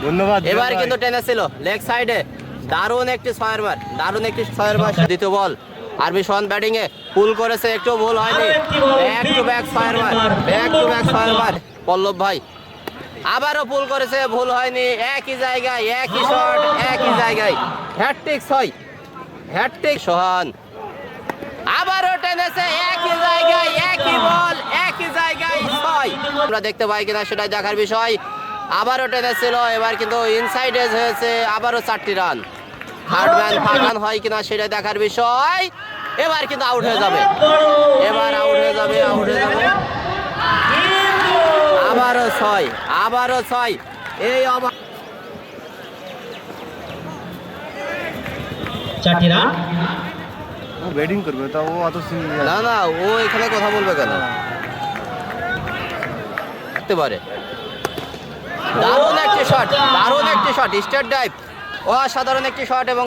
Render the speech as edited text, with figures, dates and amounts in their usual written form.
ধন্যবাদ। এবার কিন্তু টেনেছিল লেগ সাইডে, দারুণ একটি ছয়ের মার, দারুণ একটি ছয়ের মার। দ্বিতীয় বল আরবি সোহান ব্যাটিং এ পুল করেছে, একটু ভুল হয়নি, ব্যাক টু ব্যাক ছয়ের মার, ব্যাক টু ব্যাক ছয়ের মার। পল্লব ভাই আবারও পুল করেছে, ভুল হয়নি, একই জায়গায় একই শট, একই জায়গায় হ্যাটট্রিক ছয়, হ্যাটট্রিক। সোহান আবারও টেনেছে, একই জায়গায় একই বল, একই জায়গায় ছয়। আমরা দেখতে পাই কিনা সেটাই দেখার বিষয়। আবারও টেনেছিল, এবার কিন্তু ইনসাইড এজ হয়েছে, আবারও 4টি রান। হার্ডম্যান ফাটান হয় কিনা সেটা দেখার বিষয়। এবার কিন্তু আউট হয়ে যাবে, এবার আউট হয়ে যাবে, আউট হয়ে যাবে। আবারও ছয়, আবারও ছয়। এই 4টি রান। ও ব্যাটিং করবে, তা ও অত না না, ও এখানে কথা বলবে কেন? করতে পারে। দারুণ একটি শট, দারুণ একটি শট, স্টার ডাইভ, অসাধারণ একটি শট। এবং